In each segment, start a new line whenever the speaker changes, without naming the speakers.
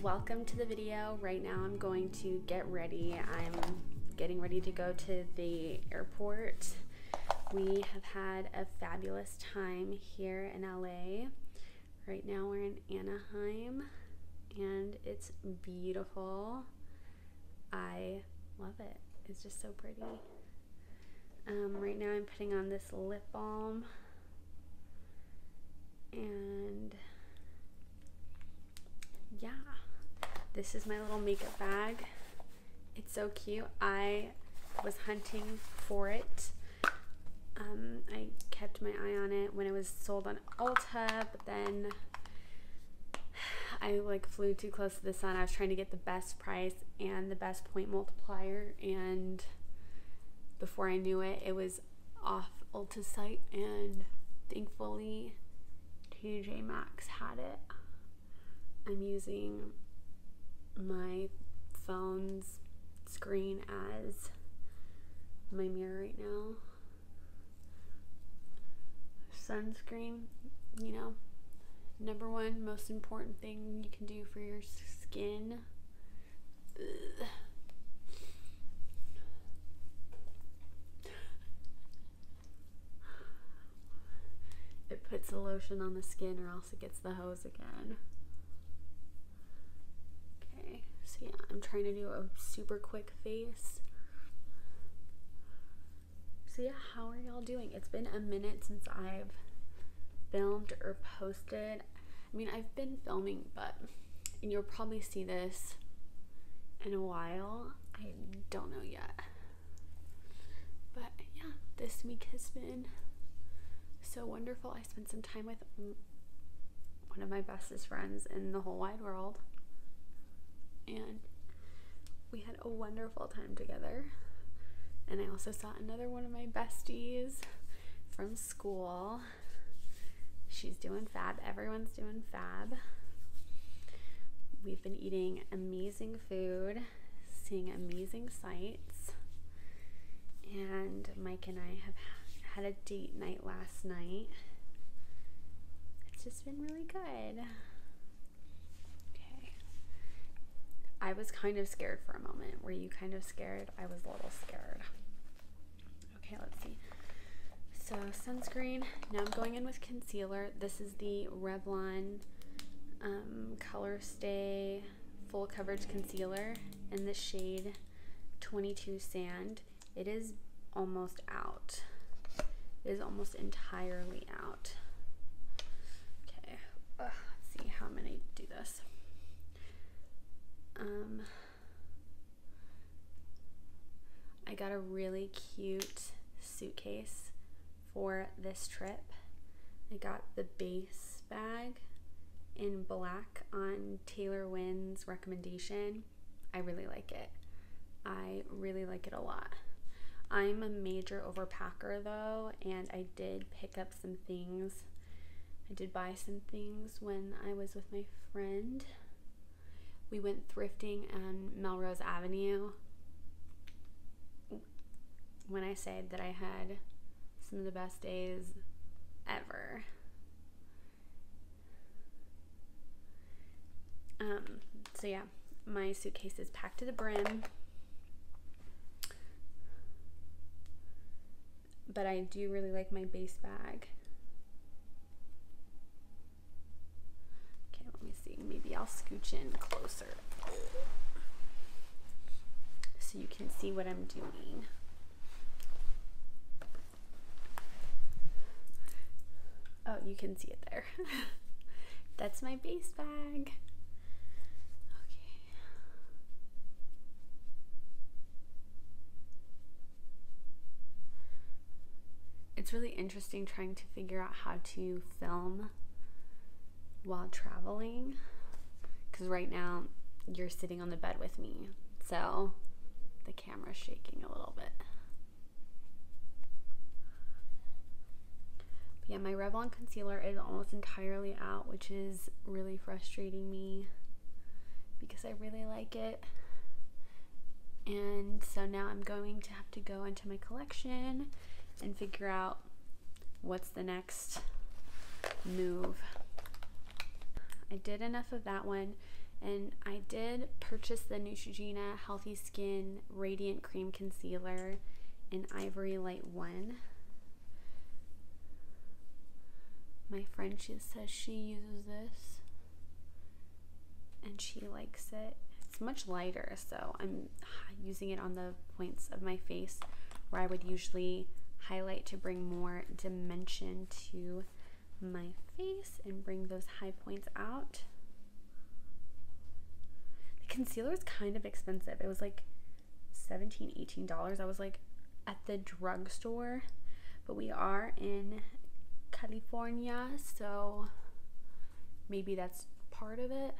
Welcome to the video. Right now I'm going to get ready. I'm getting ready to go to the airport. We have had a fabulous time here in LA. Right now we're in Anaheim and it's beautiful. I love it. It's just so pretty. Right now I'm putting on this lip balm and yeah, this is my little makeup bag. It's so cute. I was hunting for it. I kept my eye on it when it was sold on Ulta, but then I flew too close to the sun. I was trying to get the best price and the best point multiplier, and before I knew it, it was off Ulta's site, and thankfully TJ Maxx had it. I'm using my phone's screen as my mirror right now. Sunscreen, you know, number one most important thing you can do for your skin. Ugh. It puts the lotion on the skin or else it gets the hose again. Okay, so yeah, I'm trying to do a super quick face. So yeah, how are y'all doing? It's been a minute since I've filmed or posted. I mean, I've been filming, and you'll probably see this in a while. I don't know yet. But yeah, this week has been so wonderful. I spent some time with one of my bestest friends in the whole wide world, and we had a wonderful time together. And I also saw another one of my besties from school. She's doing fab. Everyone's doing fab. We've been eating amazing food, seeing amazing sights, and Mike and I have had a date night last night. It's just been really good. Okay. I was kind of scared for a moment. Were you kind of scared? I was a little scared. Okay, let's see. So sunscreen. Now I'm going in with concealer. This is the Revlon Color Stay Full Coverage Concealer in the shade 22 Sand. It is almost out. It is almost entirely out. Okay, let's see how I'm gonna do this. I got a really cute suitcase for this trip. I got the Beis bag in black on Taylor Wynn's recommendation. I really like it. I really like it a lot. I'm a major overpacker though, and I did pick up some things. I did buy some things when I was with my friend. We went thrifting on Melrose Avenue. When I say that I had some of the best days ever. So yeah, my suitcase is packed to the brim. But I do really like my Beis bag. Okay, let me see. Maybe I'll scooch in closer so you can see what I'm doing. Oh, you can see it there. That's my Beis bag. Okay. It's really interesting trying to figure out how to film while traveling, because right now you're sitting on the bed with me, so the camera's shaking a little bit. But yeah, my Revlon concealer is almost entirely out, which is really frustrating me because I really like it. And so now I'm going to have to go into my collection and figure out what's the next move. I did enough of that one, And I did purchase the Neutrogena Healthy Skin Radiant Cream Concealer in Ivory Light 1. My friend, she says she uses this and she likes it. It's much lighter, so I'm using it on the points of my face where I would usually highlight to bring more dimension to my face and bring those high points out. The concealer is kind of expensive. It was like $17, $18. I was like at the drugstore, but we are in California, so maybe that's part of it.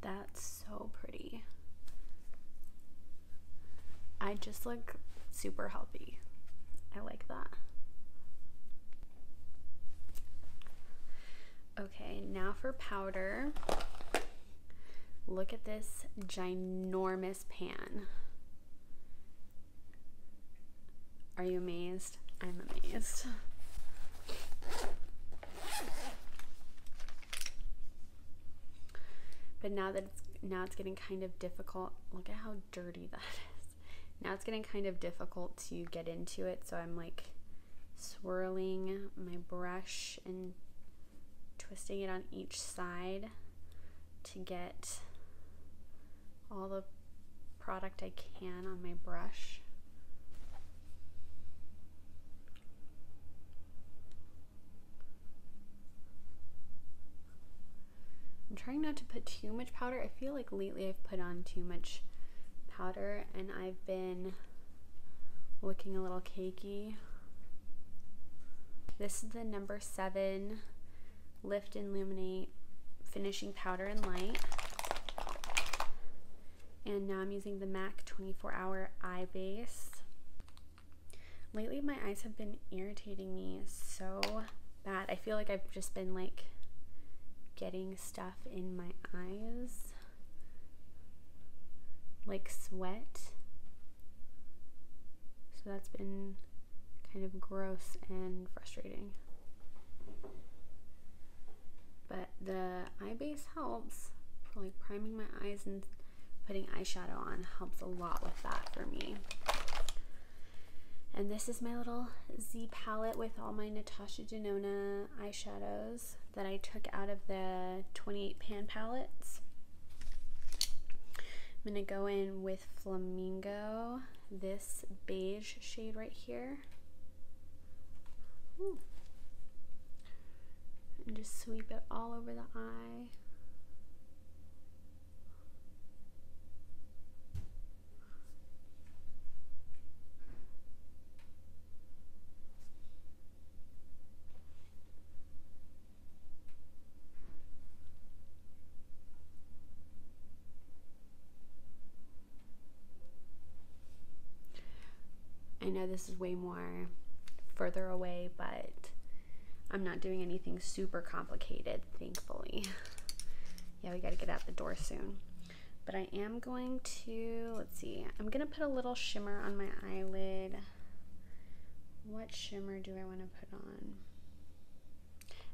That's so pretty. I just look super healthy. I like that. Okay, now for powder. Look at this ginormous pan. Are you amazed? I'm amazed. But now it's getting kind of difficult. Look at how dirty that is. Now it's getting kind of difficult to get into it, so I'm like swirling my brush and twisting it on each side to get all the product I can on my brush. I'm trying not to put too much powder. I feel like lately I've put on too much powder and I've been looking a little cakey. This is the number 7 Lift and Illuminate Finishing Powder in Light. And now I'm using the MAC 24-Hour Eye Base. Lately my eyes have been irritating me so bad. I feel like I've just been like getting stuff in my eyes, like sweat. So that's been kind of gross and frustrating. But the eye base helps for like priming my eyes, and putting eyeshadow on helps a lot with that for me. And this is my little Z palette with all my Natasha Denona eyeshadows that I took out of the 28 pan palettes. I'm gonna go in with Flamingo, this beige shade right here. Ooh. And just sweep it all over the eye. I know this is way more further away, but I'm not doing anything super complicated, thankfully. Yeah, we gotta get out the door soon. But I am going to, let's see, I'm gonna put a little shimmer on my eyelid. What shimmer do I want to put on?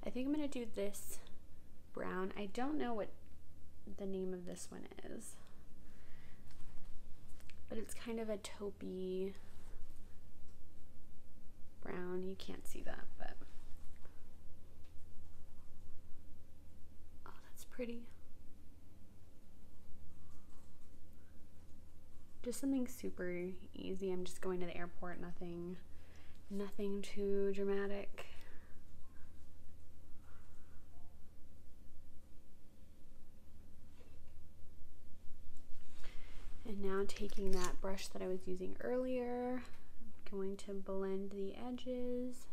I think I'm gonna do this brown. I don't know what the name of this one is, but it's kind of a taupey brown. You can't see that, but oh, that's pretty. Just something super easy. I'm just going to the airport, nothing too dramatic. And now taking that brush that I was using earlier, I'm going to blend the edges.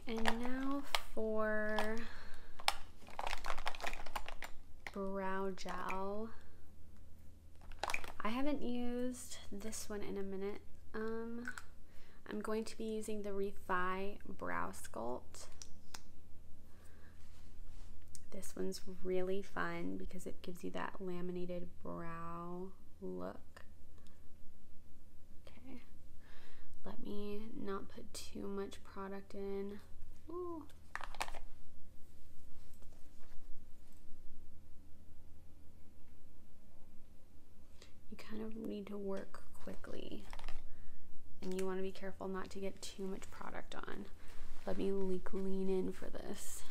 And now for brow gel. I haven't used this one in a minute. I'm going to be using the Refy Brow Sculpt. This one's really fun because it gives you that laminated brow look. Okay, let me not put too much product in. Ooh. You kind of need to work quickly, and you want to be careful not to get too much product on. Let me lean in for this.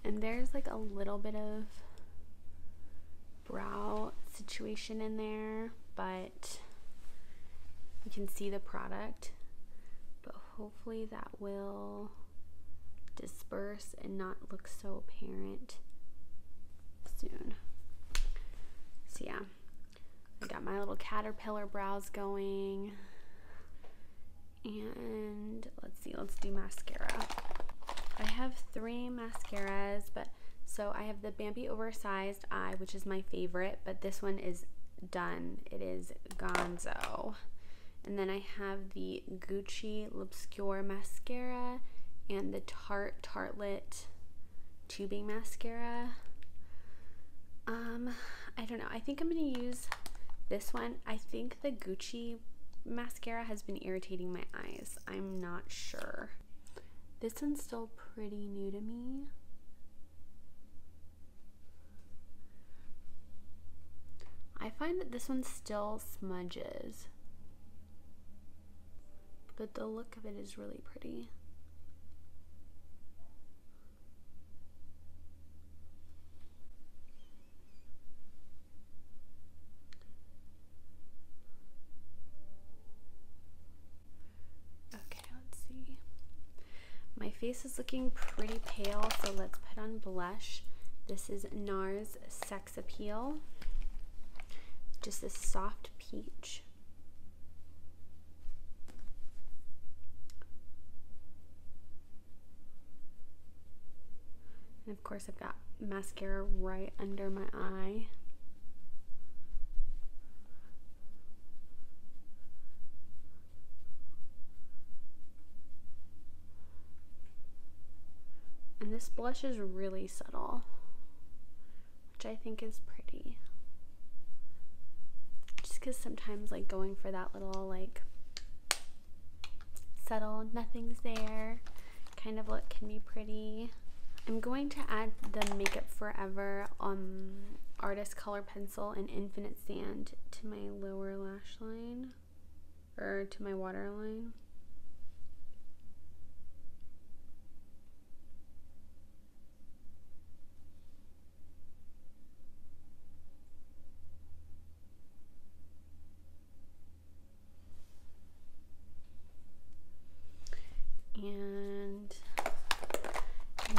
And there's like a little bit of brow situation in there, but you can see the product, but hopefully that will disperse and not look so apparent soon. So yeah, I got my little caterpillar brows going, and let's see, let's do mascara. I have 3 mascaras, but so I have the Bambi Oversized Eye, which is my favorite, but this one is done. It is gonzo. And then I have the Gucci L'Obscure mascara and the Tarte Tartelette tubing mascara. I don't know. I think I'm going to use this one. I think the Gucci mascara has been irritating my eyes. I'm not sure. This one's still pretty new to me. I find that this one still smudges, but the look of it is really pretty. My face is looking pretty pale, so let's put on blush. This is NARS Sex Appeal. Just this soft peach. And of course I've got mascara right under my eye. And this blush is really subtle, which I think is pretty. Just because sometimes like going for that little like subtle, nothing's there kind of look can be pretty. I'm going to add the Makeup Forever Artist Color Pencil in Infinite Sand to my lower lash line, or to my waterline. And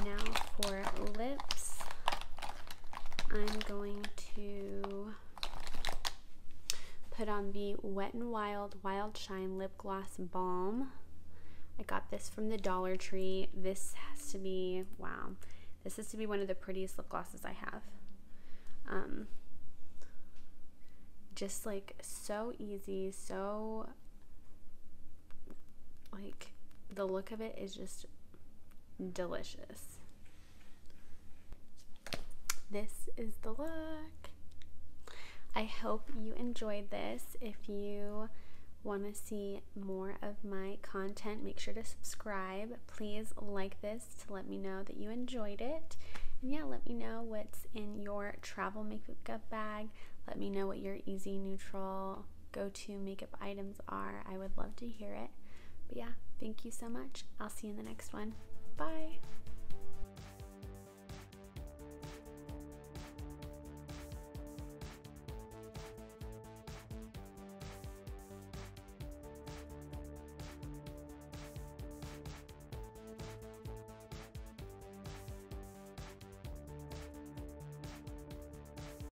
now for lips, I'm going to put on the Wet n Wild Wild Shine Lip Gloss Balm. I got this from the Dollar Tree. This has to be, wow, this has to be one of the prettiest lip glosses I have. Just like so easy, so like the look of it is just delicious. This is the look. I hope you enjoyed this. If you want to see more of my content, make sure to subscribe. Please like this to let me know that you enjoyed it. And yeah, let me know what's in your travel makeup bag. Let me know what your easy, neutral, go-to makeup items are. I would love to hear it. But yeah, thank you so much. I'll see you in the next one. Bye.